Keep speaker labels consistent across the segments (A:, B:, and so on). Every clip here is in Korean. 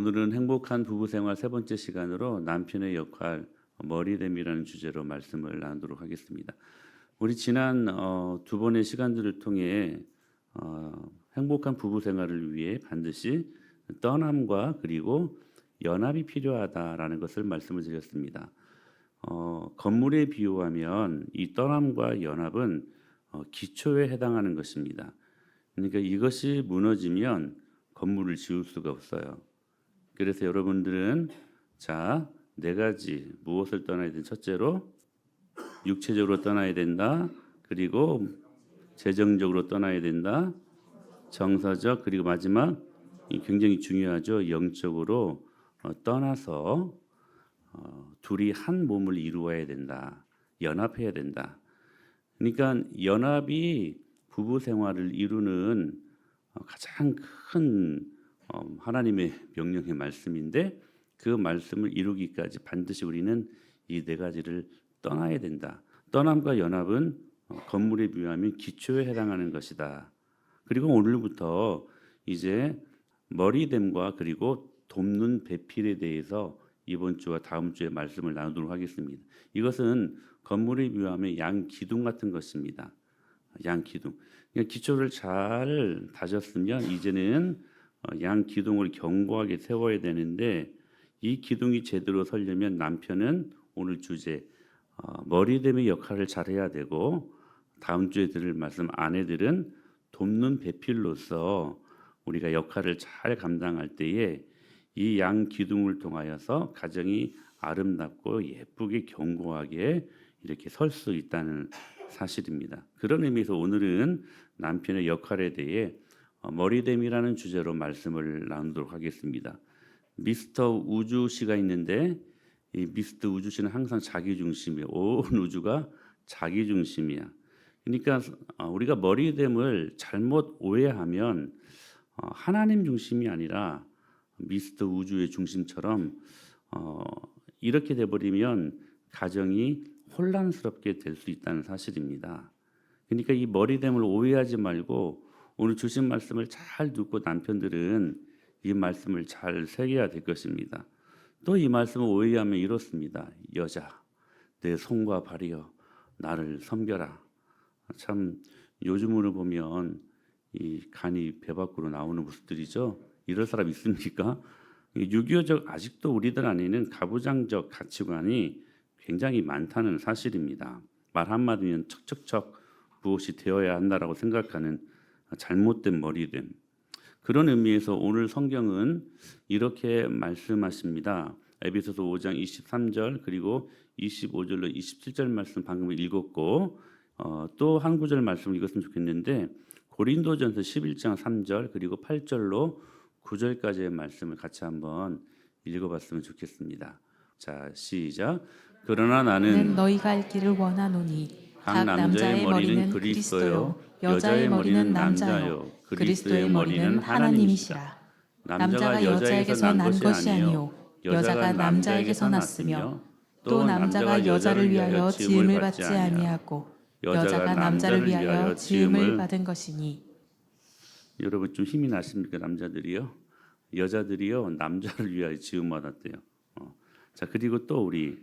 A: 오늘은 행복한 부부 생활 세 번째 시간으로 남편의 역할 머리됨이라는 주제로 말씀을 나누도록 하겠습니다. 우리 지난 두 번의 시간들을 통해 행복한 부부 생활을 위해 반드시 떠남과 그리고 연합이 필요하다라는 것을 말씀을 드렸습니다. 건물에 비유하면 이 떠남과 연합은 기초에 해당하는 것입니다. 그러니까 이것이 무너지면 건물을 지을 수가 없어요. 그래서 여러분들은 자, 네 가지 무엇을 떠나야 되는 첫째로 육체적으로 떠나야 된다. 그리고 재정적으로 떠나야 된다. 정서적 그리고 마지막 굉장히 중요하죠. 영적으로 떠나서 둘이 한 몸을 이루어야 된다. 연합해야 된다. 그러니까 연합이 부부 생활을 이루는 가장 큰 하나님의 명령의 말씀인데 그 말씀을 이루기까지 반드시 우리는 이 네 가지를 떠나야 된다. 떠남과 연합은 건물에 비유하면 기초에 해당하는 것이다. 그리고 오늘부터 이제 머리됨과 그리고 돕는 배필에 대해서 이번 주와 다음 주에 말씀을 나누도록 하겠습니다. 이것은 건물에 비유하면 양 기둥 같은 것입니다. 양 기둥. 그러니까 기초를 잘 다졌으면 이제는 양 기둥을 견고하게 세워야 되는데 이 기둥이 제대로 서려면 남편은 오늘 주제 머리됨의 역할을 잘해야 되고 다음 주에 들을 말씀 아내들은 돕는 배필로서 우리가 역할을 잘 감당할 때에 이 양 기둥을 통하여서 가정이 아름답고 예쁘게 견고하게 이렇게 설 수 있다는 사실입니다. 그런 의미에서 오늘은 남편의 역할에 대해 머리됨이라는 주제로 말씀을 나누도록 하겠습니다. 미스터 우주 씨가 있는데 이 미스터 우주 씨는 항상 자기 중심이에요. 온 우주가 자기 중심이야. 그러니까 우리가 머리됨을 잘못 오해하면 하나님 중심이 아니라 미스터 우주의 중심처럼 이렇게 돼버리면 가정이 혼란스럽게 될 수 있다는 사실입니다. 그러니까 이 머리됨을 오해하지 말고 오늘 주신 말씀을 잘 듣고 남편들은 이 말씀을 잘 새겨야 될 것입니다. 또 이 말씀을 오해하면 이렇습니다. 여자, 내 손과 발이여 나를 섬겨라. 참 요즘으로 보면 이 간이 배 밖으로 나오는 모습들이죠. 이럴 사람 있습니까? 유교적 아직도 우리들 안에는 가부장적 가치관이 굉장히 많다는 사실입니다. 말 한마디면 척척척 무엇이 되어야 한다라고 생각하는 잘못된 머리됨. 그런 의미에서 오늘 성경은 이렇게 말씀하십니다. 에베소서 5장 23절 그리고 25절로 27절 말씀 방금 읽었고 또 한 구절 말씀 읽었으면 좋겠는데 고린도전서 11장 3절 그리고 8절로 9절까지의 말씀을 같이 한번 읽어봤으면 좋겠습니다. 자, 시작. 그러나 나는
B: 너희가 알기를 원하노니
A: 각 남자의 머리는 그리스도요 여자의 머리는 남자요 그리스도의 머리는 하나님이시라. 남자가 여자에게서 난 것이 아니요 여자가 남자에게서 났으며 또 남자가 여자를 위하여 지음을 받지 아니하고 여자가 남자를 위하여 지음을 받은 것이니. 여러분 좀 힘이 나십니까? 남자들이요 여자들이요 남자를 위하여 지음 받았대요. 자 그리고 또 우리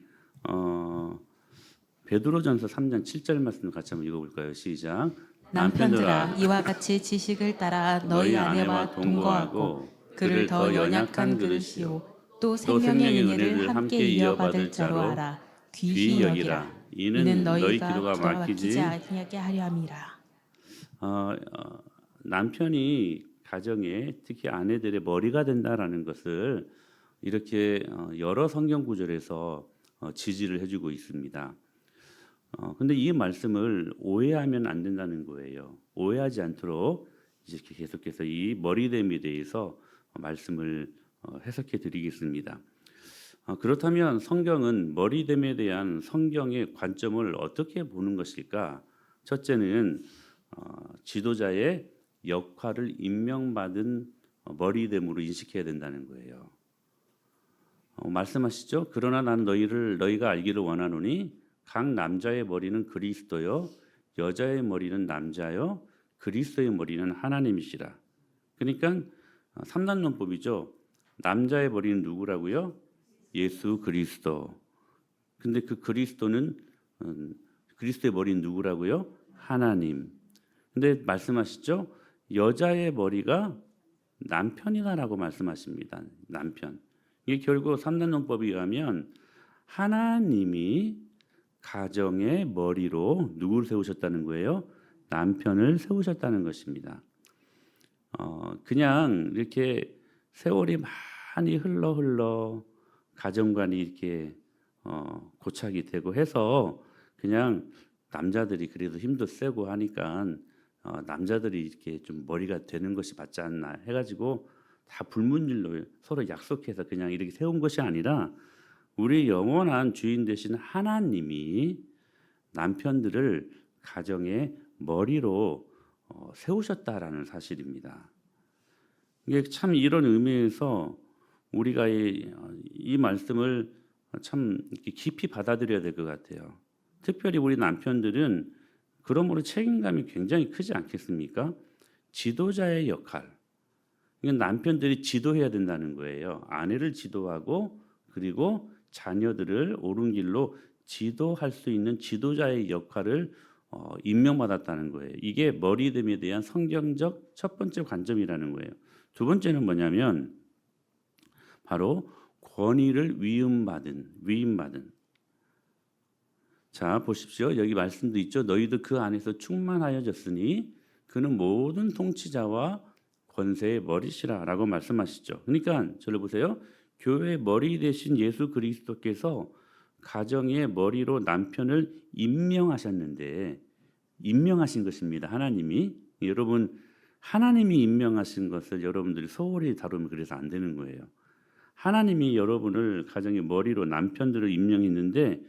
A: 베드로전서 3장 7절 말씀 같이 한번 읽어볼까요? 시작.
B: 남편들아 이와 같이 지식을 따라 너희 아내와 동거하고 그를 더 연약한 그릇이요 또 생명의 은혜를 함께 이어받을 자로 알아 귀히 여기라. 이는 너희 기도가 막히지 아니하게 하려 함이라.
A: 남편이 가정에 특히 아내들의 머리가 된다라는 것을 이렇게 여러 성경 구절에서 지지를 해주고 있습니다. 근데 이 말씀을 오해하면 안 된다는 거예요. 오해하지 않도록 이제 계속해서 이 머리됨에 대해서 말씀을 해석해 드리겠습니다. 그렇다면 성경은 머리됨에 대한 성경의 관점을 어떻게 보는 것일까? 첫째는 지도자의 역할을 임명받은 머리됨으로 인식해야 된다는 거예요. 말씀하시죠. 그러나 나는 너희가 알기를 원하노니 각 남자의 머리는 그리스도요 여자의 머리는 남자요 그리스도의 머리는 하나님이시라. 그러니까 3단론법이죠. 남자의 머리는 누구라고요? 예수 그리스도. 근데 그 그리스도는 그리스도의 머리는 누구라고요? 하나님. 근데 말씀하시죠? 여자의 머리가 남편이다라고 말씀하십니다. 남편. 이게 결국 삼단론법에 의하면 하나님이 가정의 머리로 누구를 세우셨다는 거예요? 남편을 세우셨다는 것입니다. 그냥 이렇게 세월이 많이 흘러 가정관이 이렇게 고착이 되고 해서 그냥 남자들이 그래도 힘도 세고 하니까 남자들이 이렇게 좀 머리가 되는 것이 맞지 않나 해가지고 다 불문율로 서로 약속해서 그냥 이렇게 세운 것이 아니라 우리 영원한 주인 되신 하나님이 남편들을 가정의 머리로 세우셨다라는 사실입니다. 이게 참 이런 의미에서 우리가 이 말씀을 참 이렇게 깊이 받아들여야 될 것 같아요. 특별히 우리 남편들은 그러므로 책임감이 굉장히 크지 않겠습니까? 지도자의 역할. 이건 남편들이 지도해야 된다는 거예요. 아내를 지도하고 그리고 자녀들을 옳은 길로 지도할 수 있는 지도자의 역할을 임명받았다는 거예요. 이게 머리됨에 대한 성경적 첫 번째 관점이라는 거예요. 두 번째는 뭐냐면 바로 권위를 위임받은. 자, 보십시오. 여기 말씀도 있죠. 너희도 그 안에서 충만하여졌으니 그는 모든 통치자와 권세의 머리시라라고 말씀하시죠. 그러니까 저를 보세요. 교회의 머리 대신 예수 그리스도께서 가정의 머리로 남편을 임명하셨는데 임명하신 것입니다. 하나님이. 여러분 하나님이 임명하신 것을 여러분들이 소홀히 다루면 그래서 안 되는 거예요. 하나님이 여러분을 가정의 머리로 남편들을 임명했는데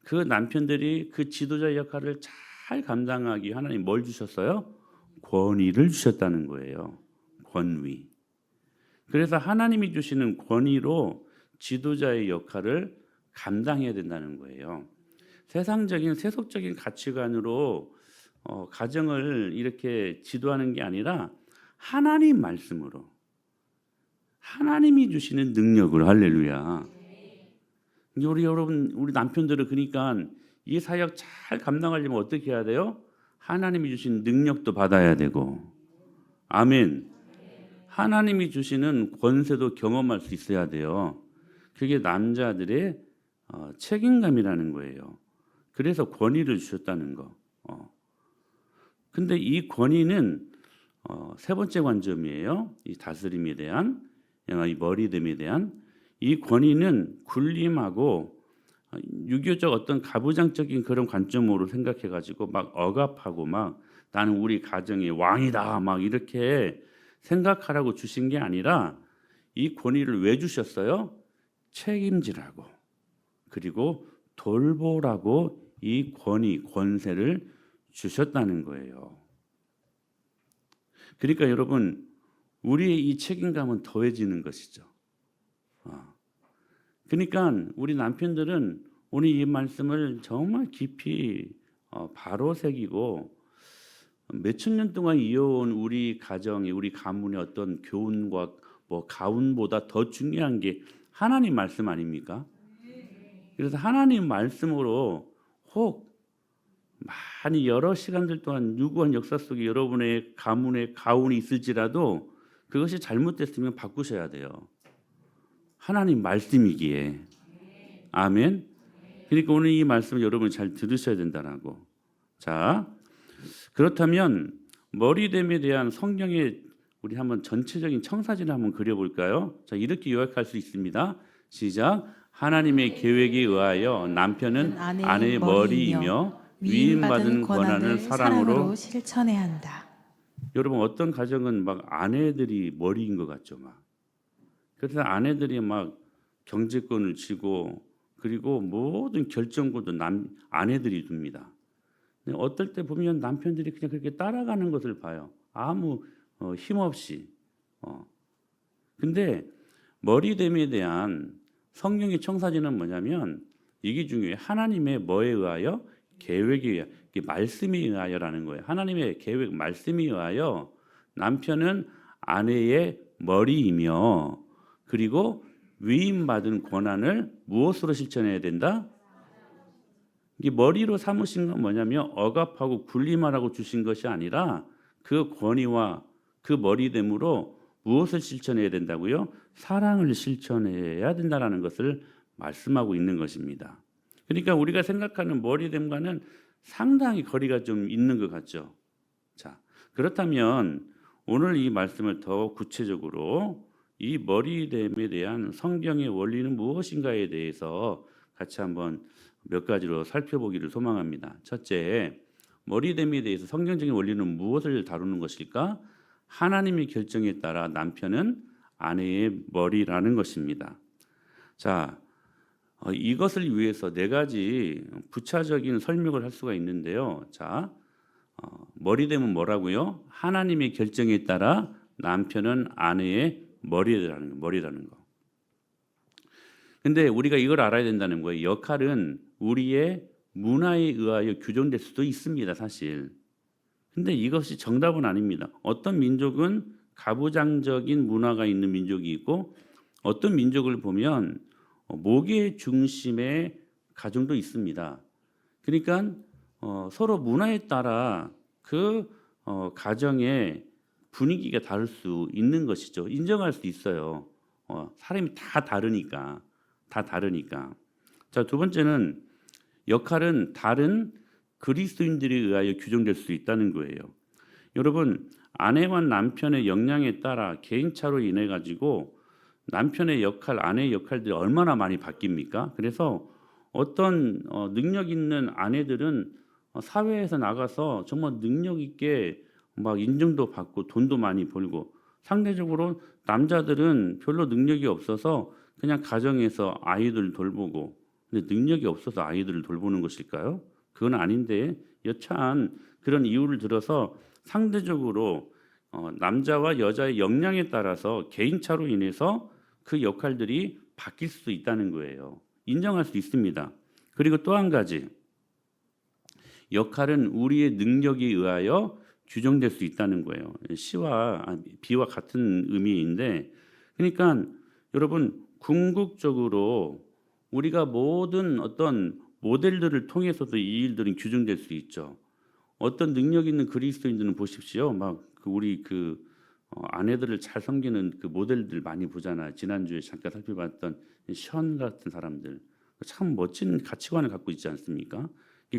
A: 그 남편들이 그 지도자 역할을 잘 감당하기 하나님 뭘 주셨어요? 권위를 주셨다는 거예요. 권위. 그래서 하나님이 주시는 권위로 지도자의 역할을 감당해야 된다는 거예요. 세상적인 세속적인 가치관으로 가정을 이렇게 지도하는 게 아니라 하나님 말씀으로 하나님이 주시는 능력으로 할렐루야. 우리 여러분 우리 남편들은 그러니까 이 사역 잘 감당하려면 어떻게 해야 돼요? 하나님이 주신 능력도 받아야 되고 아멘. 하나님이 주시는 권세도 경험할 수 있어야 돼요. 그게 남자들의 책임감이라는 거예요. 그래서 권위를 주셨다는 거. 근데 이 권위는 세 번째 관점이에요. 이 다스림에 대한, 이 머리됨에 대한 이 권위는 군림하고 유교적 어떤 가부장적인 그런 관점으로 생각해가지고 막 억압하고 막 나는 우리 가정의 왕이다 막 이렇게 생각하라고 주신 게 아니라 이 권위를 왜 주셨어요? 책임지라고 그리고 돌보라고 이 권위, 권세를 주셨다는 거예요. 그러니까 여러분 우리의 이 책임감은 더해지는 것이죠. 그러니까 우리 남편들은 오늘 이 말씀을 정말 깊이 바로 새기고 몇천 년 동안 이어온 우리 가정의 우리 가문의 어떤 교훈과 뭐 가훈보다 더 중요한 게 하나님 말씀 아닙니까? 그래서 하나님 말씀으로 혹 많이 여러 시간들 동안 유구한 역사 속에 여러분의 가문의 가훈이 있을지라도 그것이 잘못됐으면 바꾸셔야 돼요. 하나님 말씀이기에. 아멘. 그러니까 오늘 이 말씀을 여러분이 잘 들으셔야 된다라고. 자, 그렇다면 머리됨에 대한 성경의 우리 한번 전체적인 청사진을 한번 그려볼까요? 자, 이렇게 요약할 수 있습니다. 시작. 하나님의 계획에 의하여 남편은 아내의 머리이며 위임받은 권한을 사랑으로
B: 실천해야 한다.
A: 여러분 어떤 가정은 막 아내들이 머리인 것 같죠, 막. 그래서 아내들이 막 경제권을 쥐고 그리고 모든 결정권도 아내들이 둡니다. 어떨 때 보면 남편들이 그냥 그렇게 따라가는 것을 봐요. 아무 힘없이. 근데 머리됨에 대한 성경의 청사진은 뭐냐면 이게 중요해요. 하나님의 뭐에 의하여? 계획에 의하여. 말씀에 의하여라는 거예요. 하나님의 계획, 말씀에 의하여 남편은 아내의 머리이며 그리고 위임받은 권한을 무엇으로 실천해야 된다? 이 머리로 삼으신 건 뭐냐면 억압하고 군림하라고 주신 것이 아니라 그 권위와 그 머리됨으로 무엇을 실천해야 된다고요? 사랑을 실천해야 된다라는 것을 말씀하고 있는 것입니다. 그러니까 우리가 생각하는 머리됨과는 상당히 거리가 좀 있는 것 같죠. 자, 그렇다면 오늘 이 말씀을 더 구체적으로 이 머리됨에 대한 성경의 원리는 무엇인가에 대해서 같이 한번 몇 가지로 살펴보기를 소망합니다. 첫째, 머리됨에 대해서 성경적인 원리는 무엇을 다루는 것일까? 하나님의 결정에 따라 남편은 아내의 머리라는 것입니다. 자, 이것을 위해서 네 가지 부차적인 설명을 할 수가 있는데요. 자, 머리됨은 뭐라고요? 하나님의 결정에 따라 남편은 아내의 머리라는 거. 근데 우리가 이걸 알아야 된다는 거예요. 역할은 우리의 문화에 의하여 규정될 수도 있습니다, 사실. 근데 이것이 정답은 아닙니다. 어떤 민족은 가부장적인 문화가 있는 민족이 있고 어떤 민족을 보면 목의 중심의 가정도 있습니다. 그러니까 서로 문화에 따라 그 가정의 분위기가 다를 수 있는 것이죠. 인정할 수 있어요. 사람이 다 다르니까. 자, 두 번째는 역할은 다른 그리스도인들에 의하여 규정될 수 있다는 거예요. 여러분, 아내와 남편의 역량에 따라 개인차로 인해 가지고 남편의 역할, 아내의 역할들이 얼마나 많이 바뀝니까? 그래서 어떤 능력 있는 아내들은 사회에서 나가서 정말 능력 있게 막 인정도 받고 돈도 많이 벌고, 상대적으로 남자들은 별로 능력이 없어서 그냥 가정에서 아이들 돌보고, 근데 능력이 없어서 아이들을 돌보는 것일까요? 그건 아닌데, 여차한 그런 이유를 들어서 상대적으로 남자와 여자의 역량에 따라서 개인차로 인해서 그 역할들이 바뀔 수 있다는 거예요. 인정할 수 있습니다. 그리고 또 한 가지, 역할은 우리의 능력에 의하여 규정될 수 있다는 거예요. 비와 같은 의미인데, 그러니까 여러분, 궁극적으로 우리가 모든 어떤 모델들을 통해서도 이 일들은 규정될 수 있죠. 어떤 능력 있는 그리스도인들은 보십시오. 우리 아내들을 잘 섬기는 그 모델들 많이 보잖아요. 지난주에 잠깐 살펴봤던 션 같은 사람들, 참 멋진 가치관을 갖고 있지 않습니까?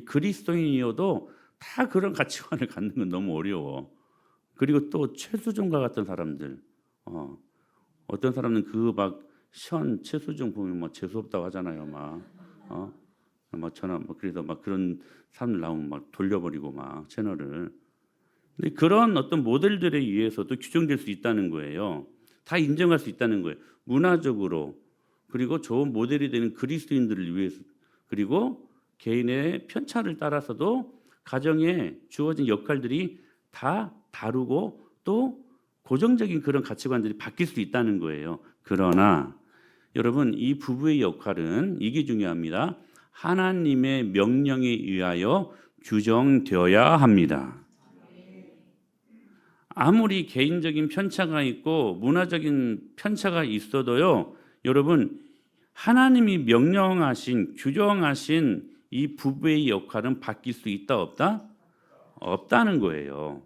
A: 그리스도인이어도 다 그런 가치관을 갖는 건 너무 어려워. 그리고 또 최수종과 같은 사람들, 어떤 사람은 최수종 보면 재수 없다고 하잖아요. 그래서 그런 사람들 나오면 돌려버리고 채널을. 근데 그런 어떤 모델들에 의해서도 규정될 수 있다는 거예요. 다 인정할 수 있다는 거예요. 문화적으로, 그리고 좋은 모델이 되는 그리스도인들을 위해서, 그리고 개인의 편차를 따라서도 가정에 주어진 역할들이 다 다르고 또 고정적인 그런 가치관들이 바뀔 수 있다는 거예요. 그러나 여러분, 이 부부의 역할은 이게 중요합니다. 하나님의 명령에 의하여 규정되어야 합니다. 아무리 개인적인 편차가 있고 문화적인 편차가 있어도요, 여러분, 하나님이 명령하신, 규정하신 이 부부의 역할은 바뀔 수 있다, 없다? 없다는 거예요.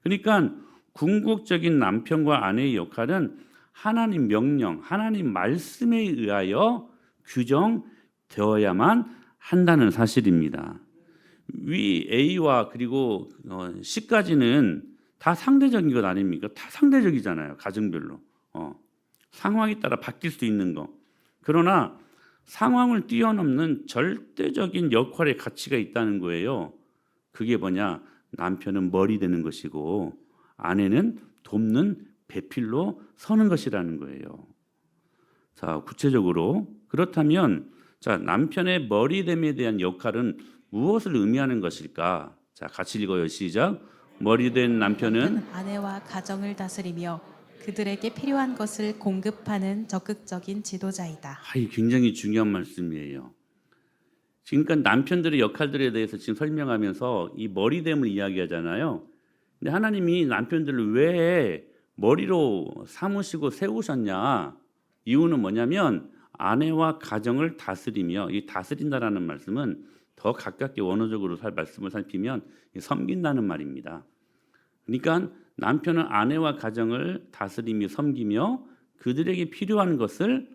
A: 그러니까 궁극적인 남편과 아내의 역할은 하나님 명령, 하나님 말씀에 의하여 규정되어야만 한다는 사실입니다. 위 A와 그리고 C까지는 다 상대적인 것 아닙니까? 다 상대적이잖아요. 가정별로. 상황에 따라 바뀔 수 있는 거. 그러나 상황을 뛰어넘는 절대적인 역할의 가치가 있다는 거예요. 그게 뭐냐? 남편은 머리 되는 것이고 아내는 돕는 배필로 서는 것이라는 거예요. 자, 구체적으로 그렇다면 남편의 머리됨에 대한 역할은 무엇을 의미하는 것일까? 자, 같이 읽어요. 시작. 머리된 남편은
B: 아내와 가정을 다스리며 그들에게 필요한 것을 공급하는 적극적인 지도자이다.
A: 굉장히 중요한 말씀이에요. 그러니까 남편들의 역할들에 대해서 지금 설명하면서 이 머리됨을 이야기하잖아요. 근데 하나님이 남편들을 왜 머리로 삼으시고 세우셨냐? 이유는 뭐냐면 아내와 가정을 다스리며, 이 다스린다라는 말씀은 더 가깝게 원어적으로 말씀을 살피면 섬긴다는 말입니다. 그러니까 남편은 아내와 가정을 다스리며 섬기며 그들에게 필요한 것을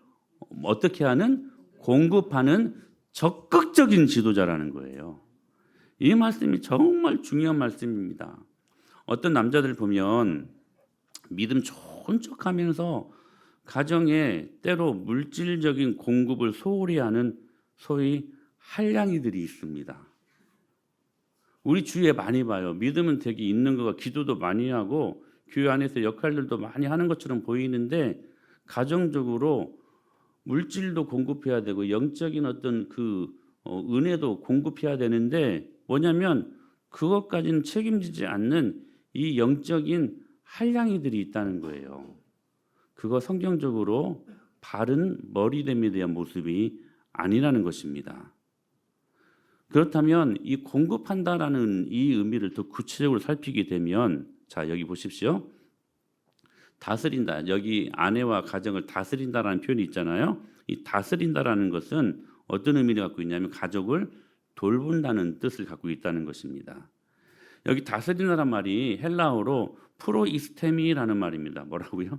A: 어떻게 하는, 공급하는 적극적인 지도자라는 거예요. 이 말씀이 정말 중요한 말씀입니다. 어떤 남자들 보면 믿음 좋은 척하면서 가정에 때로 물질적인 공급을 소홀히 하는 소위 한량이들이 있습니다. 우리 주위에 많이 봐요. 믿음은 되게 있는 거가, 기도도 많이 하고 교회 안에서 역할들도 많이 하는 것처럼 보이는데 가정적으로 물질도 공급해야 되고 영적인 어떤 은혜도 공급해야 되는데 뭐냐면 그것까지는 책임지지 않는 이 영적인 한량이들이 있다는 거예요. 그거 성경적으로 바른 머리됨에 대한 모습이 아니라는 것입니다. 그렇다면 이 공급한다라는 이 의미를 더 구체적으로 살피게 되면, 자 여기 보십시오. 다스린다. 여기 아내와 가정을 다스린다라는 표현이 있잖아요. 이 다스린다라는 것은 어떤 의미를 갖고 있냐면 가족을 돌본다는 뜻을 갖고 있다는 것입니다. 여기 다스린다란 말이 헬라어로 프로이스테미라는 말입니다. 뭐라고요?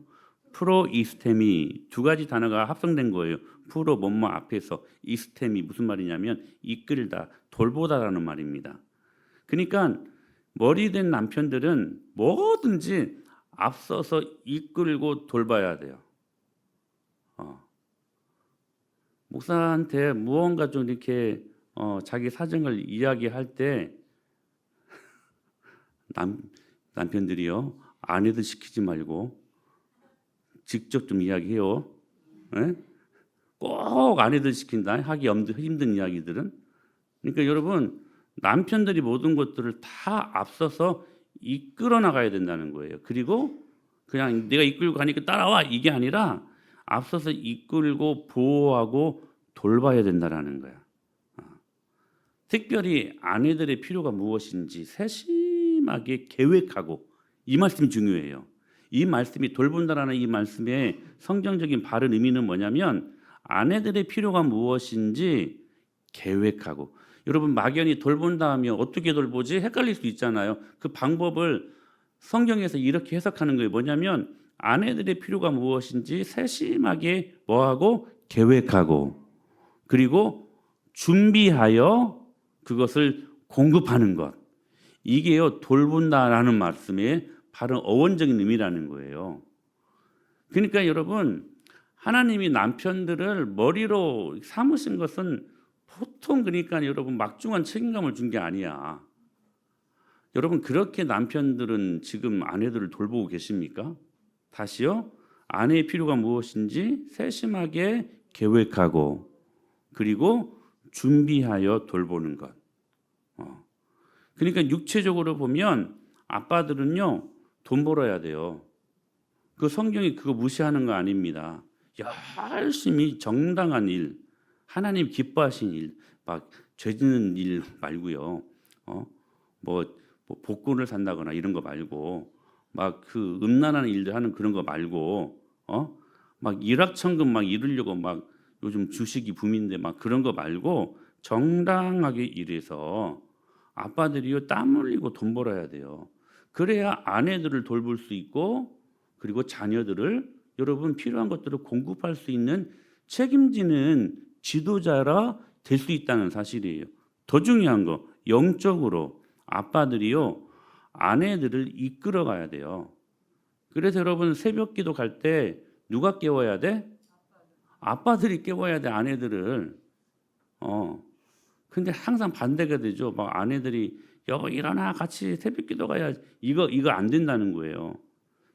A: 프로이스테미. 두 가지 단어가 합성된 거예요. 프로 뭐뭐 앞에서, 이스테미 무슨 말이냐면 이끌다, 돌보다라는 말입니다. 그러니까 머리된 남편들은 뭐든지 앞서서 이끌고 돌봐야 돼요. 목사한테 무언가 좀 이렇게 자기 사정을 이야기할 때 남편들이요, 아내들 시키지 말고 직접 좀 이야기해요. 네? 꼭 아내들 시킨다 하기 힘든 이야기들은. 그러니까 여러분, 남편들이 모든 것들을 다 앞서서 이끌어 나가야 된다는 거예요. 그리고 그냥 내가 이끌고 가니까 따라와 이게 아니라 앞서서 이끌고 보호하고 돌봐야 된다는 거야. 특별히 아내들의 필요가 무엇인지 세심하게 계획하고, 이 말씀이 중요해요. 이 말씀이 돌본다라는 이 말씀의 성경적인 바른 의미는 뭐냐면 아내들의 필요가 무엇인지 계획하고. 여러분, 막연히 돌본다 하면 어떻게 돌보지? 헷갈릴 수 있잖아요. 그 방법을 성경에서 이렇게 해석하는 거예요. 뭐냐면 아내들의 필요가 무엇인지 세심하게 뭐하고? 계획하고, 그리고 준비하여 그것을 공급하는 것. 이게요, 돌본다라는 말씀의 바로 어원적인 의미라는 거예요. 그러니까 여러분, 하나님이 남편들을 머리로 삼으신 것은 보통, 그러니까 여러분 막중한 책임감을 준 게 아니야. 여러분, 그렇게 남편들은 지금 아내들을 돌보고 계십니까? 다시요, 아내의 필요가 무엇인지 세심하게 계획하고 그리고 준비하여 돌보는 것. 그러니까 육체적으로 보면 아빠들은요, 돈 벌어야 돼요. 그 성경이 그거 무시하는 거 아닙니다. 열심히 정당한 일, 하나님 기뻐하신 일, 막 죄 짓는 일 말고요. 뭐 복권을 산다거나 이런 거 말고, 막 그 음란한 일들 하는 그런 거 말고, 막 일확천금 막 이루려고 막 요즘 주식이 붐인데 막 그런 거 말고 정당하게 일해서 아빠들이요, 땀 흘리고 돈 벌어야 돼요. 그래야 아내들을 돌볼 수 있고, 그리고 자녀들을, 여러분 필요한 것들을 공급할 수 있는 책임지는 지도자라 될 수 있다는 사실이에요. 더 중요한 거, 영적으로 아빠들이요, 아내들을 이끌어 가야 돼요. 그래서 여러분 새벽 기도 갈 때 누가 깨워야 돼? 아빠들이 깨워야 돼, 아내들을. 근데 항상 반대가 되죠. 막 아내들이 여보 일어나 같이 새벽 기도 가야, 이거 안 된다는 거예요.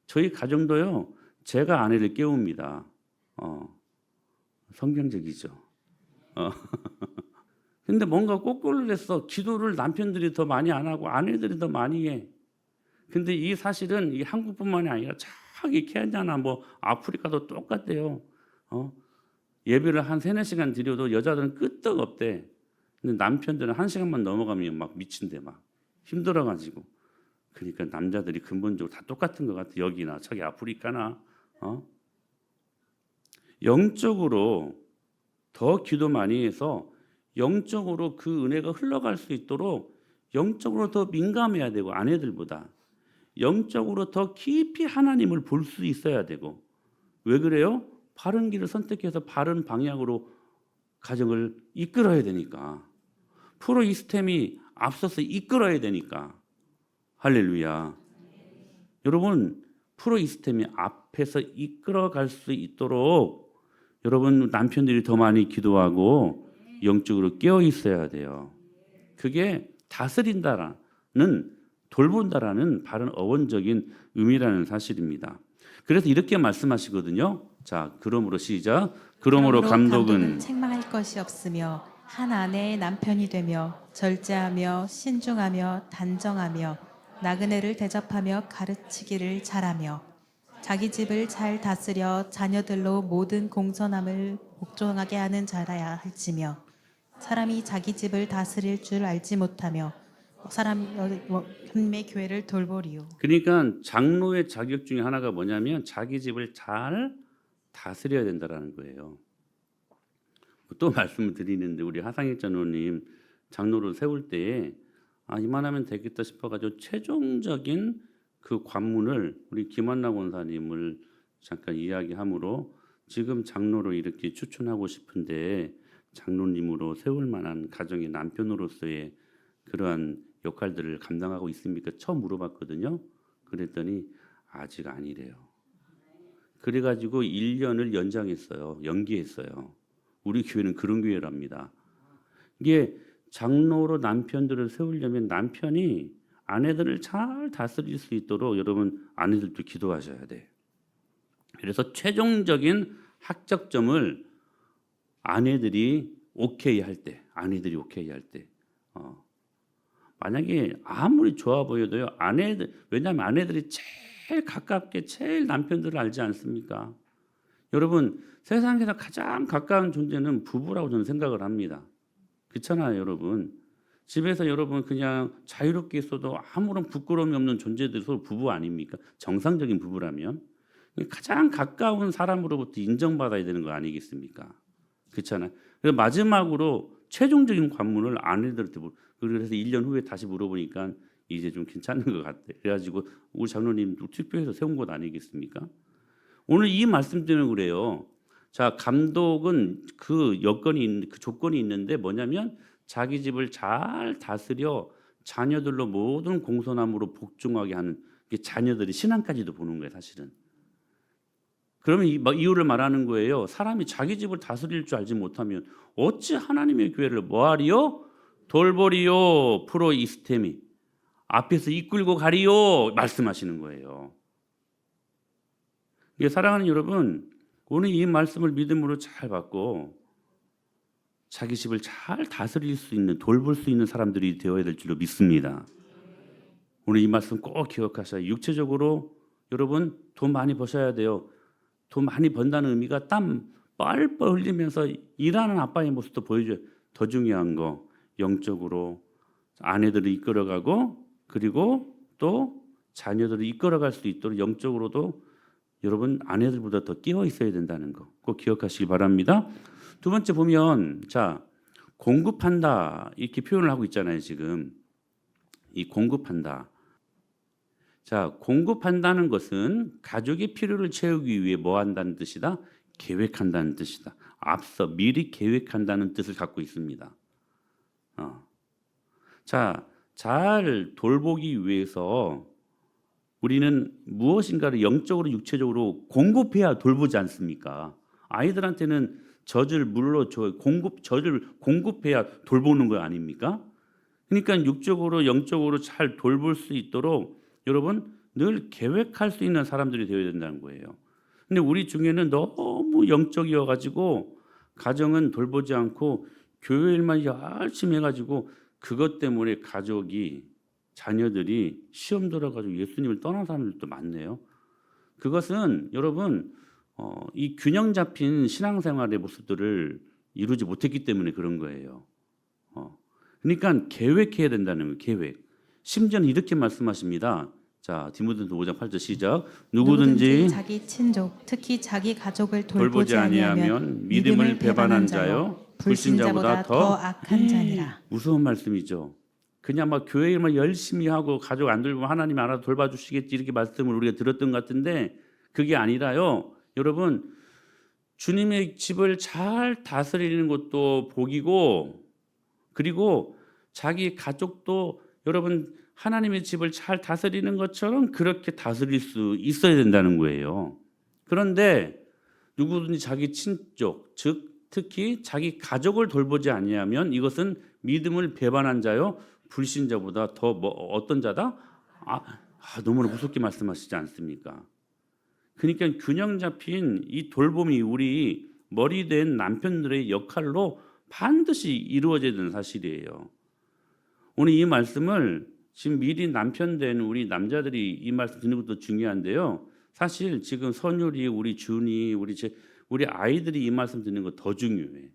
A: 저희 가정도요, 제가 아내를 깨웁니다. 성경적이죠. 근데 뭔가 거꾸로 됐어. 기도를 남편들이 더 많이 안 하고 아내들이 더 많이 해. 근데 이 사실은 이 한국뿐만이 아니라 저기 케냐나 뭐 아프리카도 똑같대요. 예배를 한 3-4시간 드려도 여자들은 끄떡없대. 근데 남편들은 1시간만 넘어가면 막 미친대, 막 힘들어가지고. 그러니까 남자들이 근본적으로 다 똑같은 것 같아. 여기나 저기 아프리카나 영적으로 더 기도 많이 해서 영적으로 그 은혜가 흘러갈 수 있도록 영적으로 더 민감해야 되고 아내들보다 영적으로 더 깊이 하나님을 볼 수 있어야 되고 왜 그래요? 바른 길을 선택해서 바른 방향으로 가정을 이끌어야 되니까 프로이스템이 앞서서 이끌어야 되니까 할렐루야. 여러분 프로이스템이 앞에서 이끌어갈 수 있도록 여러분 남편들이 더 많이 기도하고 영적으로 깨어 있어야 돼요. 그게 다스린다라는 돌본다라는 바른 어원적인 의미라는 사실입니다. 그래서 이렇게 말씀하시거든요. 자, 그러므로 시작. 그러므로 감독은
B: 책망할 것이 없으며 한 아내의 남편이 되며 절제하며 신중하며 단정하며 나그네를 대접하며 가르치기를 잘하며 자기 집을 잘 다스려 자녀들로 모든 공선함을 복종하게 하는 자라야 할지며 사람이 자기 집을 다스릴 줄 알지 못하며 사람 현매 교회를 돌보리요.
A: 그러니까 장로의 자격 중에 하나가 뭐냐면 자기 집을 잘 다스려야 된다라는 거예요. 또 말씀을 드리는데 우리 하상익 장로님 장로를 세울 때에 이만하면 되겠다 싶어가지고 최종적인 그 관문을 우리 김한나 권사님을 잠깐 이야기함으로 지금 장로로 이렇게 추천하고 싶은데 장로님으로 세울 만한 가정의 남편으로서의 그러한 역할들을 감당하고 있습니까? 처음 물어봤거든요. 그랬더니 아직 아니래요. 그래가지고 1년을 연장했어요. 연기했어요. 우리 교회는 그런 교회랍니다. 이게 장로로 남편들을 세우려면 남편이 아내들을 잘 다스릴 수 있도록 여러분 아내들도 기도하셔야 돼. 그래서 최종적인 합격점을 아내들이 오케이 할 때, 만약에 아무리 좋아 보여도요, 왜냐하면 아내들이 제일 가깝게 제일 남편들을 알지 않습니까? 여러분 세상에서 가장 가까운 존재는 부부라고 저는 생각을 합니다. 그렇잖아요, 여러분. 집에서 여러분 그냥 자유롭게 있어도 아무런 부끄러움이 없는 존재들이 서로 부부 아닙니까? 정상적인 부부라면 가장 가까운 사람으로부터 인정받아야 되는 거 아니겠습니까? 그렇잖아요. 그래서 마지막으로 최종적인 관문을 아내들한테 그래서 1년 후에 다시 물어보니까 이제 좀 괜찮은 것 같아. 그래가지고 우리 장로님도 투표해서 세운 것 아니겠습니까? 오늘 이 말씀 때문에 그래요. 자, 감독은 그 조건이 있는데 뭐냐면 자기 집을 잘 다스려 자녀들로 모든 공손함으로 복종하게 하는 자녀들이 신앙까지도 보는 거예요, 사실은. 그러면 이유를 말하는 거예요. 사람이 자기 집을 다스릴 줄 알지 못하면 어찌 하나님의 교회를 뭐하리요? 돌보리요. 프로이스템이 앞에서 이끌고 가리요. 말씀하시는 거예요. 사랑하는 여러분, 오늘 이 말씀을 믿음으로 잘 받고 자기 집을 잘 다스릴 수 있는, 돌볼 수 있는 사람들이 되어야 될 줄로 믿습니다. 오늘 이 말씀 꼭 기억하셔야 해요. 육체적으로 여러분 돈 많이 버셔야 돼요. 돈 많이 번다는 의미가 땀 뻘뻘 흘리면서 일하는 아빠의 모습도 보여줘요. 더 중요한 거 영적으로 아내들을 이끌어가고 그리고 또 자녀들을 이끌어갈 수 있도록 영적으로도 여러분 아내들보다 더 끼어 있어야 된다는 거 꼭 기억하시기 바랍니다. 두 번째 보면 자 공급한다 이렇게 표현을 하고 있잖아요. 지금 이 공급한다. 자 공급한다는 것은 가족의 필요를 채우기 위해 뭐 한다는 뜻이다? 계획한다는 뜻이다. 앞서 미리 계획한다는 뜻을 갖고 있습니다. 자, 잘 돌보기 위해서 우리는 무엇인가를 영적으로 육체적으로 공급해야 돌보지 않습니까? 아이들한테는 젖을 물로 젖을 공급해야 돌보는 거 아닙니까? 그러니까 육적으로 영적으로 잘 돌볼 수 있도록 여러분 늘 계획할 수 있는 사람들이 되어야 된다는 거예요. 근데 우리 중에는 너무 영적이어 가지고 가정은 돌보지 않고 교회 일만 열심히 해가지고 그것 때문에 가족이 자녀들이 시험 들어가지고 예수님을 떠난 사람들도 많네요. 그것은 여러분 이 균형 잡힌 신앙생활의 모습들을 이루지 못했기 때문에 그런 거예요. 그러니까 계획해야 된다는 거예요. 계획. 심지어는 이렇게 말씀하십니다. 자, 디모데전서 5장 8절 시작.
B: 누구든지 자기 친족, 특히 자기 가족을 돌보지 아니하면 믿음을 배반한 자요 불신자보다 더 악한 자니라.
A: 무서운 말씀이죠. 그냥 막 교회 일만 열심히 하고 가족 안 돌보면 하나님이 알아서 돌봐주시겠지 이렇게 말씀을 우리가 들었던 것 같은데 그게 아니라요. 여러분 주님의 집을 잘 다스리는 것도 복이고 그리고 자기 가족도 여러분 하나님의 집을 잘 다스리는 것처럼 그렇게 다스릴 수 있어야 된다는 거예요. 그런데 누구든지 자기 친족, 즉 특히 자기 가족을 돌보지 아니하면 이것은 믿음을 배반한 자요 불신자보다 더 어떤 자다? 너무나 무섭게 말씀하시지 않습니까? 그러니까 균형 잡힌 이 돌봄이 우리 머리된 남편들의 역할로 반드시 이루어져야 되는 사실이에요. 오늘 이 말씀을 지금 미리 남편 된 우리 남자들이 이 말씀 듣는 것도 중요한데요. 사실 지금 선율이, 우리 준이, 우리 아이들이 이 말씀 듣는 거 더 중요해.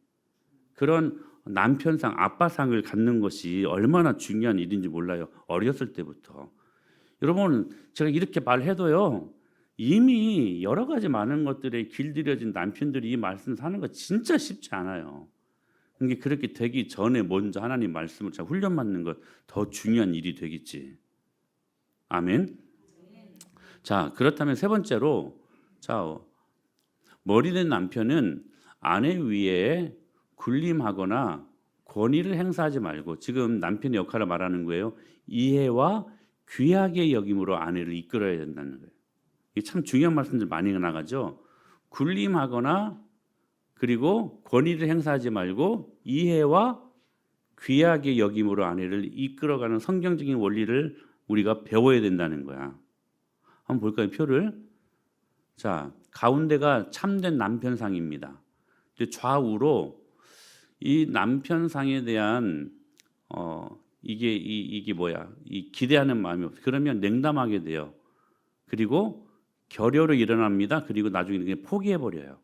A: 그런 남편상, 아빠상을 갖는 것이 얼마나 중요한 일인지 몰라요. 어렸을 때부터. 여러분, 제가 이렇게 말해도요. 이미 여러 가지 많은 것들에 길들여진 남편들이 이 말씀 사는 거 진짜 쉽지 않아요. 그게 그렇게 되기 전에 먼저 하나님 말씀을 잘 훈련받는 것 더 중요한 일이 되겠지. 아멘. 자, 그렇다면 세 번째로 머리된 남편은 아내 위에 군림하거나 권위를 행사하지 말고 지금 남편의 역할을 말하는 거예요. 이해와 귀하게 여김으로 아내를 이끌어야 된다는 거예요. 이게 참 중요한 말씀들 많이 나가죠. 군림하거나 그리고 권위를 행사하지 말고 이해와 귀하게 여김으로 아내를 이끌어가는 성경적인 원리를 우리가 배워야 된다는 거야. 한번 볼까요? 표를. 자, 가운데가 참된 남편상입니다. 좌우로 이 남편상에 대한 이게 뭐야? 이 기대하는 마음이 없어. 그러면 냉담하게 돼요. 그리고 결여로 일어납니다. 그리고 나중에 그냥 포기해 버려요.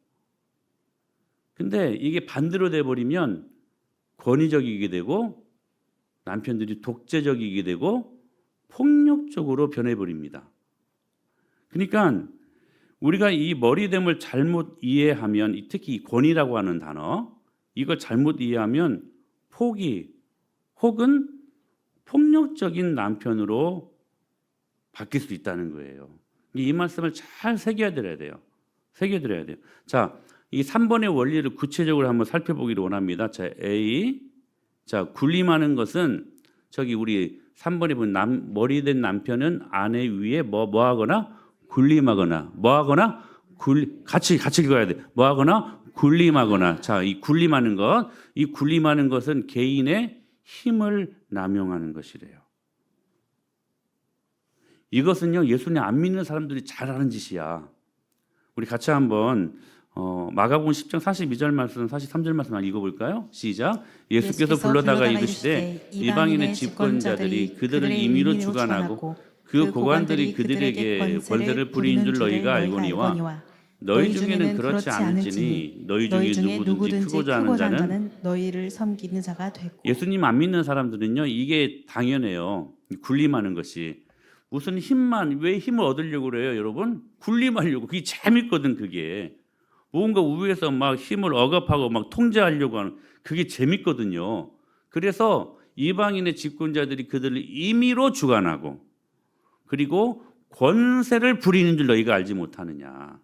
A: 근데 이게 반대로 돼 버리면 권위적이게 되고 남편들이 독재적이게 되고 폭력적으로 변해 버립니다. 그러니까 우리가 이 머리됨을 잘못 이해하면 특히 이 권위라고 하는 단어 이걸 잘못 이해하면 포기 혹은 폭력적인 남편으로 바뀔 수 있다는 거예요. 이 말씀을 잘 새겨드려야 돼요. 새겨드려야 돼요. 자, 이 3번의 원리를 구체적으로 한번 살펴보기를 원합니다. 자, A. 자, 군림하는 것은 저기 우리 3번에 보면 머리된 남편은 아내 위에 뭐하거나 군림하거나 뭐하거나 같이 읽어야 돼. 뭐하거나 군림하거나. 자, 이 군림하는 것, 이 군림하는 것은 개인의 힘을 남용하는 것이래요. 이것은요 예수님 안 믿는 사람들이 잘 하는 짓이야. 우리 같이 한번 마가복음 10장 42절 말씀 43절 말씀 한번 읽어볼까요? 시작. 예수께서 불러다가 이르시되 이방인의 집권자들이 그들을 임의로 주관하고 그 고관들이 그들에게 권세를 부리는 줄 너희가 알거니와 너희 중에는 그렇지 않을지니 너희 중에 누구든지 크고자 하는 자는
B: 너희를 섬기는 자가 되고.
A: 예수님 안 믿는 사람들은요 이게 당연해요. 군림하는 것이 무슨 힘만 왜 힘을 얻으려고 그래요 여러분? 군림하려고. 그게 재밌거든. 그게 뭔가 우위에서 막 힘을 억압하고 막 통제하려고 하는 그게 재밌거든요. 그래서 이방인의 집권자들이 그들을 임의로 주관하고 그리고 권세를 부리는 줄 너희가 알지 못하느냐.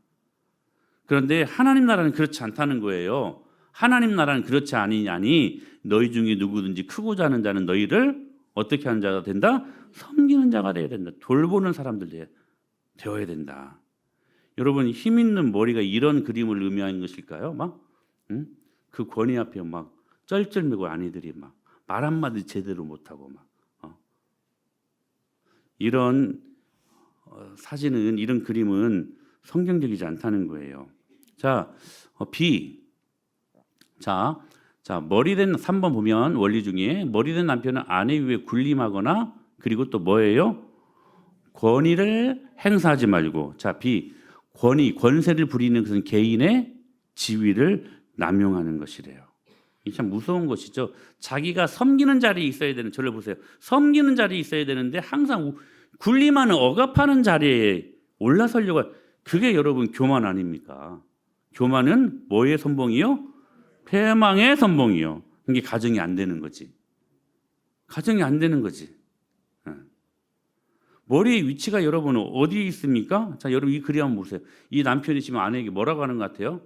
A: 그런데 하나님 나라는 그렇지 않다는 거예요. 하나님 나라는 그렇지 아니냐니 너희 중에 누구든지 크고자 하는 자는 너희를 어떻게 하는 자가 된다? 섬기는 자가 되어야 된다. 돌보는 사람들 되어야 된다. 여러분 힘 있는 머리가 이런 그림을 의미하는 것일까요? 그 권위 앞에 막 쩔쩔매고 아내들이 막 말 한마디 제대로 못하고 막 이런 사진은 이런 그림은 성경적이지 않다는 거예요. 자, B. 자, 머리된 3번 보면 원리 중에 머리된 남편은 아내 위에 군림하거나 그리고 또 뭐예요? 권위를 행사하지 말고. 자, B. 권세를 부리는 것은 개인의 지위를 남용하는 것이래요. 이게 참 무서운 것이죠. 자기가 섬기는 자리에 있어야 되는, 저를 보세요. 섬기는 자리에 있어야 되는데 항상 군림하는 억압하는 자리에 올라서려고, 그게 여러분 교만 아닙니까? 교만은 뭐의 선봉이요? 패망의 선봉이요. 이게 가정이 안 되는 거지. 가정이 안 되는 거지. 머리의 위치가 여러분 어디에 있습니까? 자, 여러분 이 그림 한번 보세요. 이 남편이 지금 아내에게 뭐라고 하는 것 같아요?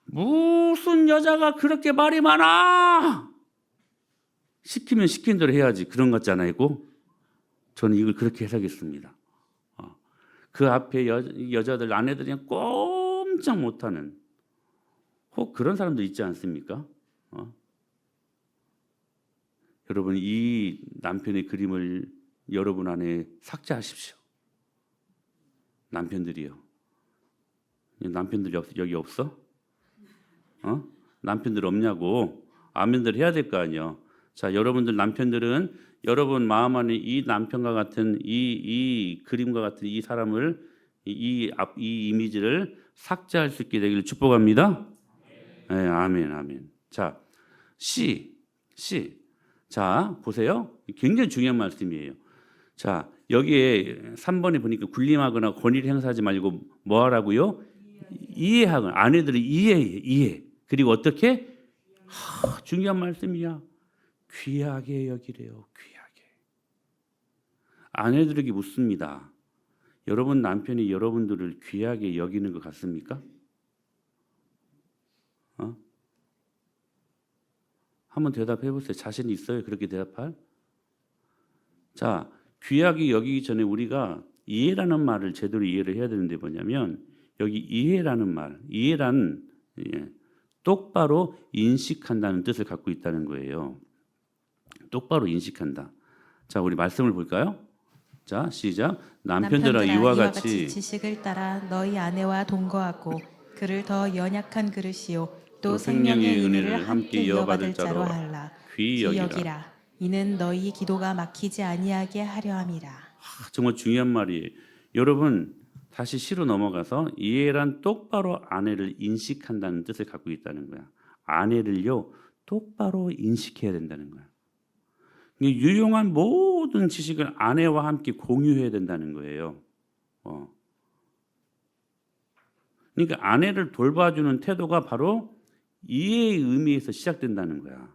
A: 무슨 여자가 그렇게 말이 많아? 시키면 시킨 대로 해야지. 그런 것 같잖아요. 저는 이걸 그렇게 해석했습니다. 그 앞에 여자들, 아내들이 그냥 꼼짝 못하는, 혹 그런 사람도 있지 않습니까? 여러분 이 남편의 그림을 여러분 안에 삭제하십시오. 남편들이요. 남편들이 여기 없어? 남편들 없냐고. 아멘들 해야 될 거 아니에요. 자, 여러분들 남편들은 여러분 마음 안에 이 남편과 같은 이 그림과 같은 이 사람을 이 이미지를 삭제할 수 있게 되기를 축복합니다. 네, 아멘, 아멘. 자, C. 자, 보세요. 굉장히 중요한 말씀이에요. 자, 여기에 3번에 보니까 군림하거나 권위를 행사하지 말고 뭐 하라고요? 이해하거나, 아내들이 이해. 그리고 어떻게? 중요한 말씀이야. 귀하게 여기래요. 귀하게. 아내들에게 묻습니다. 여러분 남편이 여러분들을 귀하게 여기는 것 같습니까? 한번 대답해 보세요. 자신 있어요? 그렇게 대답할? 자, 귀하게 여기기 전에 우리가 이해라는 말을 제대로 이해를 해야 되는데 뭐냐면, 여기 이해라는 말, 이해란 똑바로 인식한다는 뜻을 갖고 있다는 거예요. 똑바로 인식한다. 자, 우리 말씀을 볼까요? 자, 시작. 남편들아 이와 같이
B: 지식을 따라 너희 아내와 동거하고 그를 더 연약한 그릇이요 또 생명의 은혜를 함께 이어받을 자로 하라. 귀히 여기라. 이는 너희 기도가 막히지 아니하게 하려 함이라.
A: 정말 중요한 말이에요. 여러분 다시 시로 넘어가서 이해란 똑바로 아내를 인식한다는 뜻을 갖고 있다는 거야. 아내를요 똑바로 인식해야 된다는 거야. 유용한 모든 지식을 아내와 함께 공유해야 된다는 거예요. 그러니까 아내를 돌봐주는 태도가 바로 이해의 의미에서 시작된다는 거야.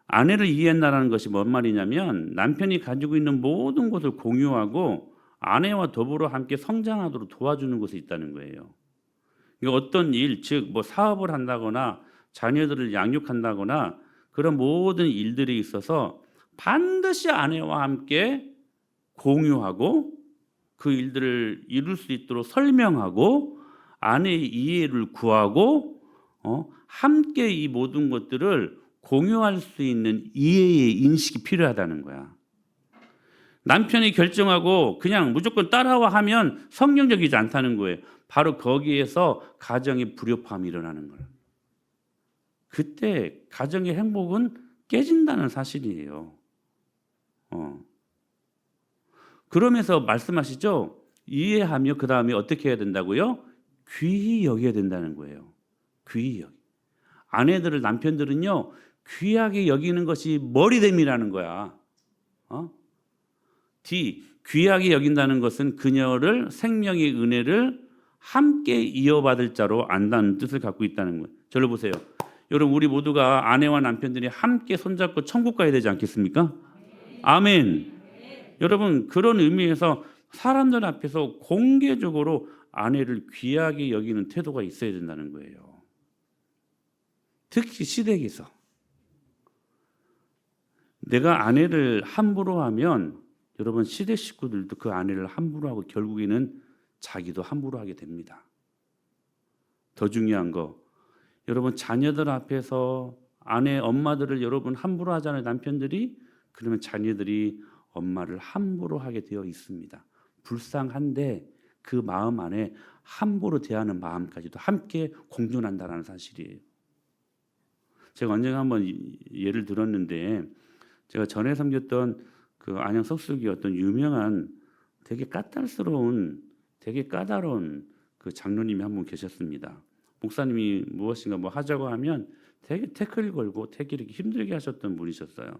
A: 아내를 이해한다는 것이 뭔 말이냐면, 남편이 가지고 있는 모든 것을 공유하고 아내와 더불어 함께 성장하도록 도와주는 것이 있다는 거예요. 그러니까 어떤 일, 즉 뭐 사업을 한다거나 자녀들을 양육한다거나 그런 모든 일들에 있어서 반드시 아내와 함께 공유하고 그 일들을 이룰 수 있도록 설명하고 아내의 이해를 구하고 함께 이 모든 것들을 공유할 수 있는 이해의 인식이 필요하다는 거야. 남편이 결정하고 그냥 무조건 따라와 하면 성경적이지 않다는 거예요. 바로 거기에서 가정의 불협화음이 일어나는 거예요. 그때 가정의 행복은 깨진다는 사실이에요. 그러면서 말씀하시죠. 이해하며 그 다음에 어떻게 해야 된다고요? 귀히 여겨야 된다는 거예요. 귀히 여기. 아내들을, 남편들은요 귀하게 여기는 것이 머리됨이라는 거야. D. 귀하게 여긴다는 것은 그녀를 생명의 은혜를 함께 이어받을 자로 안다는 뜻을 갖고 있다는 거예요. 저를 보세요. 여러분 우리 모두가 아내와 남편들이 함께 손잡고 천국 가야 되지 않겠습니까? 아멘. 여러분 그런 의미에서 사람들 앞에서 공개적으로 아내를 귀하게 여기는 태도가 있어야 된다는 거예요. 특히 시댁에서 내가 아내를 함부로 하면 여러분 시댁 식구들도 그 아내를 함부로 하고 결국에는 자기도 함부로 하게 됩니다. 더 중요한 거, 여러분 자녀들 앞에서 아내, 엄마들을 여러분 함부로 하잖아요. 남편들이. 그러면 자녀들이 엄마를 함부로 하게 되어 있습니다. 불쌍한데 그 마음 안에 함부로 대하는 마음까지도 함께 공존한다는 사실이에요. 제가 언젠가 한번 예를 들었는데, 제가 전에 섬겼던 그 안양 석수기 어떤 유명한 되게 까탈스러운, 되게 까다로운 그 장로님이 한 분 계셨습니다. 목사님이 무엇인가 뭐 하자고 하면 되게 태클 걸고 되게 이렇게 힘들게 하셨던 분이셨어요.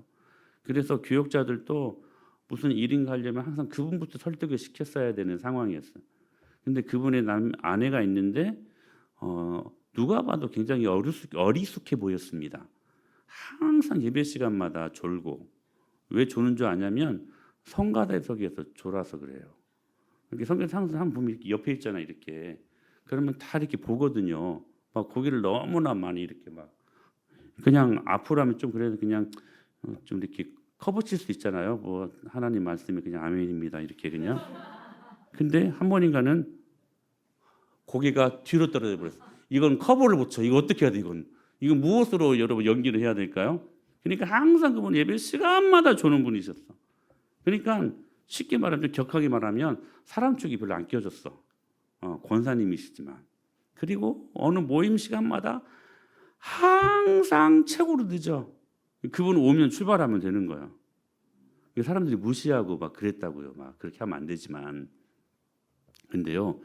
A: 그래서 교역자들도 무슨 일인가 하려면 항상 그분부터 설득을 시켰어야 되는 상황이었어요. 근데 그분의 아내가 있는데 누가 봐도 굉장히 어리숙해 보였습니다. 항상 예배 시간마다 졸고, 왜 조는 줄 아냐면 성가대석에서 졸아서 그래요. 이렇게 성가대석 항상 보면 이렇게 옆에 있잖아요, 이렇게. 그러면 다 이렇게 보거든요. 막 고개를 너무나 많이 이렇게 막 그냥 앞으로 하면 좀 그래도 그냥 좀 이렇게 커버칠 수 있잖아요. 뭐 하나님 말씀이 그냥 아멘입니다 이렇게 그냥. 근데 한 번인가는 고개가 뒤로 떨어져 버렸어요. 이건 커버를 못 쳐. 이거 어떻게 해야 돼 이건? 이건 무엇으로 여러분 연기를 해야 될까요? 그러니까 항상 그분 예배 시간마다 조는 분이셨어. 그러니까 쉽게 말하면 격하게 말하면 사람 쪽이 별로 안 껴졌어. 권사님이시지만. 그리고 어느 모임 시간마다 항상 최고로 늦어. 그분 오면 출발하면 되는 거야. 사람들이 무시하고 막 그랬다고요. 막 그렇게 하면 안 되지만. 근데요,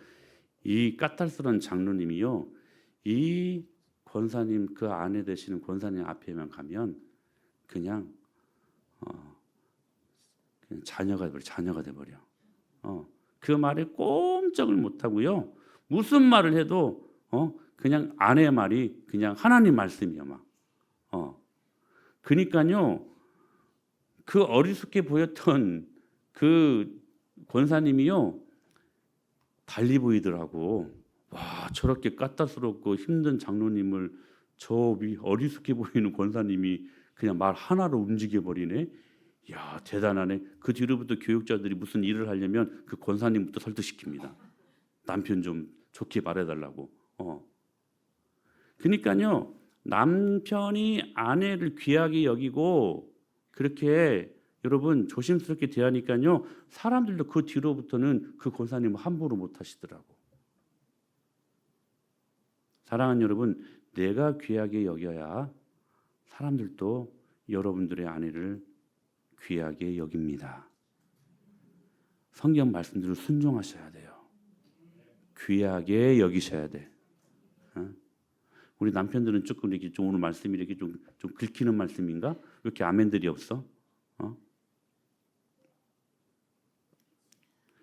A: 이 까탈스러운 장로님이요, 이 권사님 그 아내 되시는 권사님 앞에만 가면 그냥 자녀가 돼버려. 그 말에 꼼짝을 못 하고요. 무슨 말을 해도 그냥 아내의 말이 그냥 하나님 말씀이야 막. 그러니까요, 그 어리숙해 보였던 그 권사님이요 달리 보이더라고. 와, 저렇게 까탈스럽고 힘든 장로님을 저 어리숙해 보이는 권사님이 그냥 말 하나로 움직여 버리네. 야, 대단하네. 그 뒤로부터 교육자들이 무슨 일을 하려면 그 권사님부터 설득시킵니다. 남편 좀 좋게 말해달라고. 그러니까요, 남편이 아내를 귀하게 여기고 그렇게 여러분 조심스럽게 대하니까요, 사람들도 그 뒤로부터는 그 권사님을 함부로 못 하시더라고. 사랑하는 여러분, 내가 귀하게 여겨야 사람들도 여러분들의 아내를 귀하게 여깁니다. 성경 말씀들을 순종하셔야 돼요. 귀하게 여기셔야 돼. 우리 남편들은 조금 이렇게 좀 오늘 말씀이 이렇게 좀 긁히는 말씀인가? 왜 이렇게 아멘들이 없어?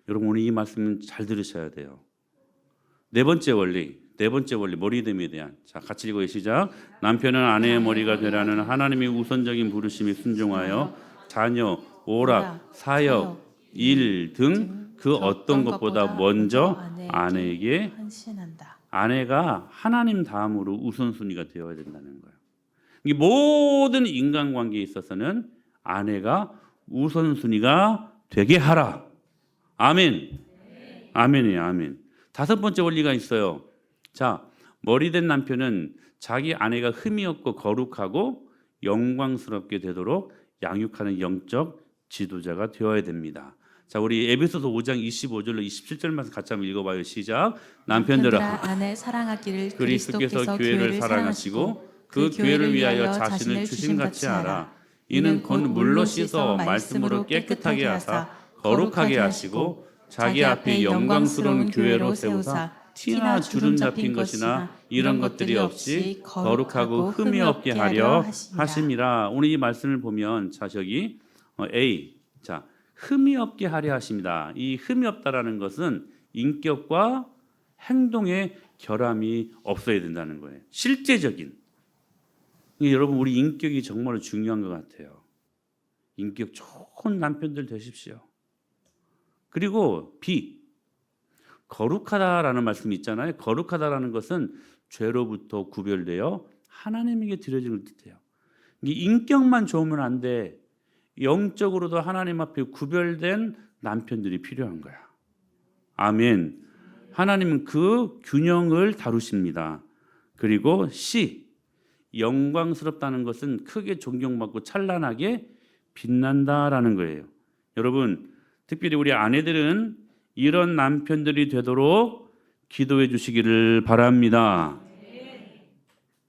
A: 여러분 오늘 이 말씀 잘 들으셔야 돼요. 네 번째 원리 머리됨에 대한. 자, 같이 읽어요. 시작. 남편은 아내의 머리가 되라는 하나님의 우선적인 부르심에 순종하여 자녀, 오락, 사역, 일 등 그 어떤 것보다 먼저 아내에게
B: 헌신한다.
A: 아내가 하나님 다음으로 우선순위가 되어야 된다는 거예요. 이 모든 인간관계에 있어서는 아내가 우선순위가 되게 하라. 아멘. 아멘이에요. 아멘. 다섯 번째 원리가 있어요. 자, 머리된 남편은 자기 아내가 흠이 없고 거룩하고 영광스럽게 되도록 양육하는 영적 지도자가 되어야 됩니다. 자, 우리 에베소서 5장 25절로 27절 말씀 같이 한번 읽어봐요. 시작. 남편들아
B: 아내 사랑하기를
A: 그리스도께서 교회를 사랑하시고 그 교회를 위하여 자신을 주심같이 하라. 이는 곧 물로 씻어 말씀으로 깨끗하게 하사 거룩하게 하시고 자기 앞에 영광스러운 교회로 세우사 티나 주름 잡힌 것이나 이런 것들이 없이 거룩하고 흠이 없게 하려 하심이라. 오늘 이 말씀을 보면 자, 저기 A, 자, 흠이 없게 하려 하십니다. 이 흠이 없다라는 것은 인격과 행동의 결함이 없어야 된다는 거예요. 실제적인. 여러분 우리 인격이 정말 중요한 것 같아요. 인격 좋은 남편들 되십시오. 그리고 B, 거룩하다라는 말씀이 있잖아요. 거룩하다라는 것은 죄로부터 구별되어 하나님에게 드려지는 뜻이에요. 인격만 좋으면 안 돼. 영적으로도 하나님 앞에 구별된 남편들이 필요한 거야. 아멘. 하나님은 그 균형을 다루십니다. 그리고 C, 영광스럽다는 것은 크게 존경받고 찬란하게 빛난다라는 거예요. 여러분, 특별히 우리 아내들은 이런 남편들이 되도록 기도해 주시기를 바랍니다.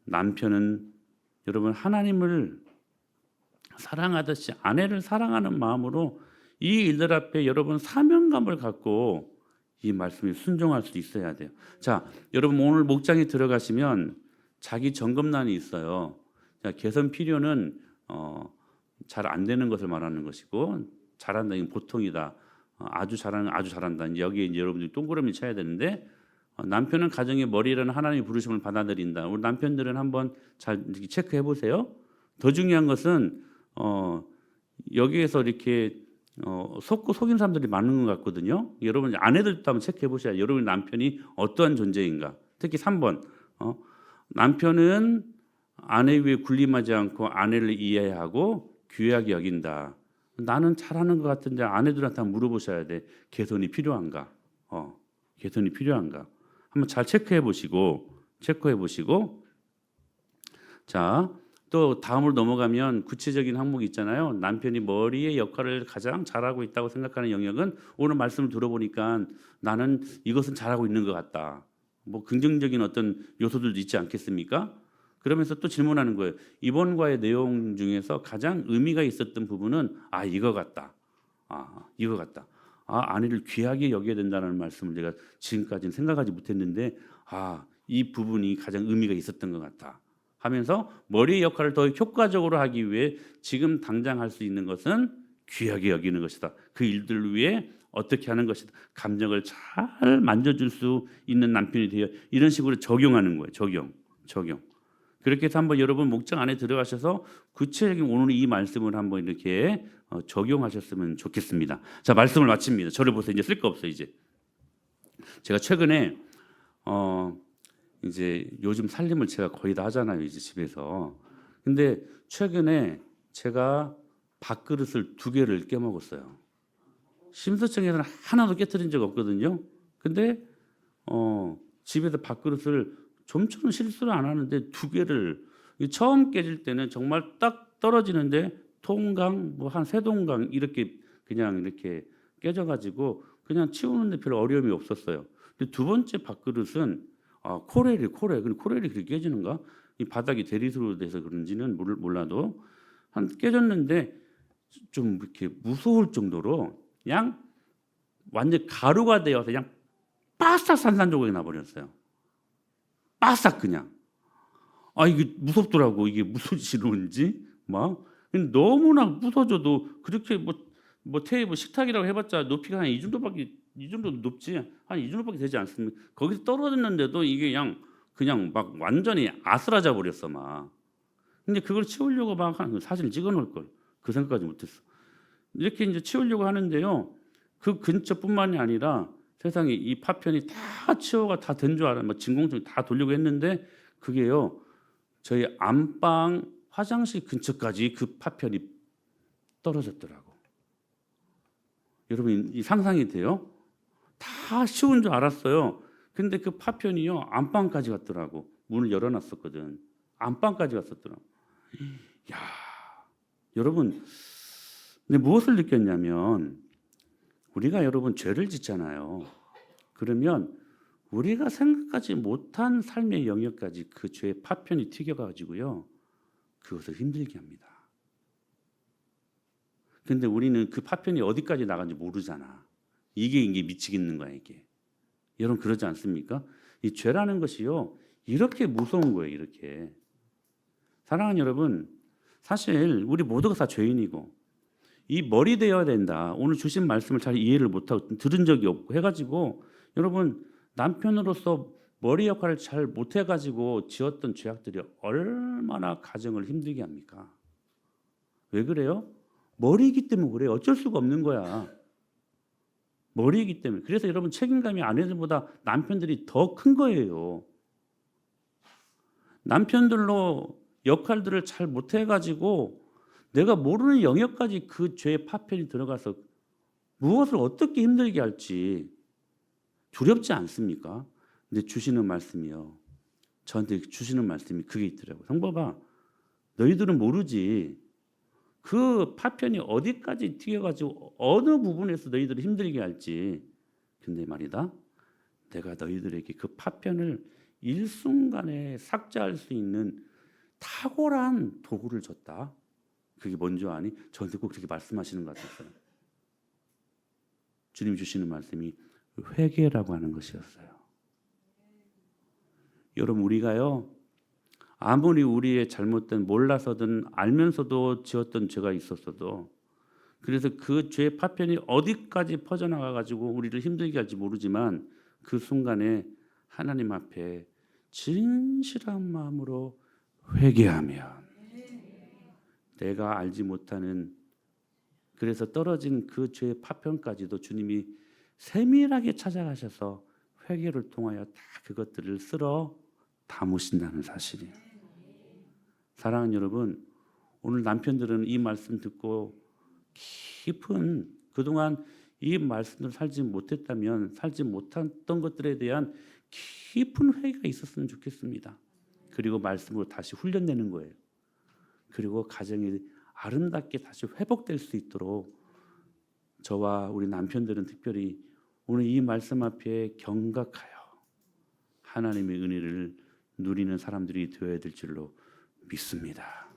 A: 남편은 여러분 하나님을 사랑하듯이 아내를 사랑하는 마음으로 이 일들 앞에 여러분 사명감을 갖고 이 말씀에 순종할 수 있어야 돼요. 자, 여러분 오늘 목장에 들어가시면 자기 점검란이 있어요. 자, 개선 필요는 잘 안 되는 것을 말하는 것이고 잘한다 이건 보통이다. 아주 잘하는 아주 잘한다. 여기에 이제 여러분들이 동그라미 쳐야 되는데 남편은 가정의 머리라는 하나님의 부르심을 받아들인다. 우리 남편들은 한번 잘 체크해 보세요. 더 중요한 것은 여기에서 이렇게 속고 속인 사람들이 많은 것 같거든요. 여러분 아내들도 한번 체크해 보셔야 여러분 남편이 어떠한 존재인가. 특히 3번 남편은 아내 위에 군림하지 않고 아내를 이해하고 귀하게 여긴다. 나는 잘하는 것 같은데 아내들한테 한번 물어보셔야 돼. 개선이 필요한가? 개선이 필요한가? 한번 잘 체크해 보시고 자, 또 다음으로 넘어가면 구체적인 항목이 있잖아요. 남편이 머리의 역할을 가장 잘하고 있다고 생각하는 영역은 오늘 말씀을 들어보니까 나는 이것은 잘하고 있는 것 같다. 뭐 긍정적인 어떤 요소들도 있지 않겠습니까? 그러면서 또 질문하는 거예요. 이번과의 내용 중에서 가장 의미가 있었던 부분은 이거 같다. 이거 같다. 아내를 귀하게 여겨야 된다는 말씀을 제가 지금까지는 생각하지 못했는데 이 부분이 가장 의미가 있었던 것 같다. 하면서 머리의 역할을 더 효과적으로 하기 위해 지금 당장 할 수 있는 것은 귀하게 여기는 것이다. 그 일들을 위해 어떻게 하는 것이다. 감정을 잘 만져줄 수 있는 남편이 되어 이런 식으로 적용하는 거예요. 적용. 그렇게 해서 한번 여러분 목장 안에 들어가셔서 구체적인 오늘 이 말씀을 한번 이렇게 적용하셨으면 좋겠습니다. 자, 말씀을 마칩니다. 저를 보세요. 이제 쓸 거 없어요. 이제 제가 최근에 이제 요즘 살림을 제가 거의 다 하잖아요. 이제 집에서. 근데 최근에 제가 밥그릇을 2개를 깨먹었어요. 심수청에서는 하나도 깨트린 적 없거든요. 근데 집에서 밥그릇을 좀처럼 실수를 안 하는데 2개를 처음 깨질 때는 정말 딱 떨어지는데 통강 뭐 한 3동강 이렇게 그냥 이렇게 깨져가지고 그냥 치우는데 별 어려움이 없었어요. 근데 2번째 밥그릇은 코렐이 근데 코렐이 그렇게 깨지는가? 이 바닥이 대리수로 돼서 그런지는 몰라도 한 깨졌는데 좀 이렇게 무서울 정도로 그냥 완전 가루가 되어서 그냥 바싹 산산조각이 나버렸어요. 바싹 그냥. 이게 무섭더라고. 이게 무슨 지론인지 막 너무나 부서져도 그렇게 뭐 테이블 식탁이라고 해봤자 높이가 한 이 정도 높지 한 이 정도밖에 되지 않습니다. 거기서 떨어졌는데도 이게 그냥 막 완전히 아스라져 버렸어 막. 근데 그걸 치우려고 막 사진을 찍어놓을 걸 그 생각까지 못했어. 이렇게 이제 치우려고 하는데요. 그 근처뿐만이 아니라 세상에 이 파편이 다 치워가 다 된 줄 알아. 뭐 진공청 다 돌리고 했는데 그게요. 저희 안방 화장실 근처까지 그 파편이 떨어졌더라고. 여러분 이 상상이 돼요? 다 치운 줄 알았어요. 근데 그 파편이요 안방까지 갔더라고. 문을 열어놨었거든. 안방까지 갔었더라고. 야, 여러분, 근데 무엇을 느꼈냐면 우리가 여러분 죄를 짓잖아요. 그러면 우리가 생각하지 못한 삶의 영역까지 그 죄의 파편이 튀겨가지고요. 그것을 힘들게 합니다. 근데 우리는 그 파편이 어디까지 나간지 모르잖아. 이게 미치겠는 거야 이게. 여러분 그러지 않습니까? 이 죄라는 것이요. 이렇게 무서운 거예요. 이렇게. 사랑하는 여러분, 사실 우리 모두가 다 죄인이고 이 머리 되어야 된다. 오늘 주신 말씀을 잘 이해를 못하고 들은 적이 없고 해가지고 여러분 남편으로서 머리 역할을 잘 못해가지고 지었던 죄악들이 얼마나 가정을 힘들게 합니까? 왜 그래요? 머리이기 때문에 그래요. 어쩔 수가 없는 거야. 머리이기 때문에. 그래서 여러분 책임감이 아내들보다 남편들이 더 큰 거예요. 남편들로 역할들을 잘 못해가지고 내가 모르는 영역까지 그 죄의 파편이 들어가서 무엇을 어떻게 힘들게 할지 두렵지 않습니까? 근데 주시는 말씀이요. 저한테 주시는 말씀이 그게 있더라고요. 성법아, 너희들은 모르지. 그 파편이 어디까지 튀겨가지고 어느 부분에서 너희들을 힘들게 할지. 근데 말이다. 내가 너희들에게 그 파편을 일순간에 삭제할 수 있는 탁월한 도구를 줬다. 그게 뭔지 아니? 저한테 꼭 그렇게 말씀하시는 것 같았어요. 주님 주시는 말씀이 회개라고 하는 것이었어요. 여러분, 우리가요, 아무리 우리의 잘못된 몰라서든 알면서도 지었던 죄가 있었어도, 그래서 그 죄의 파편이 어디까지 퍼져나가 가지고 우리를 힘들게 할지 모르지만 그 순간에 하나님 앞에 진실한 마음으로 회개하면 내가 알지 못하는, 그래서 떨어진 그 죄의 파편까지도 주님이 세밀하게 찾아가셔서 회개를 통하여 다 그것들을 쓸어 담으신다는 사실이에요. 사랑하는 여러분, 오늘 남편들은 이 말씀 듣고 깊은, 그동안 이 말씀을 살지 못했다면 살지 못했던 것들에 대한 깊은 회개가 있었으면 좋겠습니다. 그리고 말씀으로 다시 훈련되는 거예요. 그리고 가정이 아름답게 다시 회복될 수 있도록 저와 우리 남편들은 특별히 오늘 이 말씀 앞에 경각하여 하나님의 은혜를 누리는 사람들이 되어야 될 줄로 믿습니다.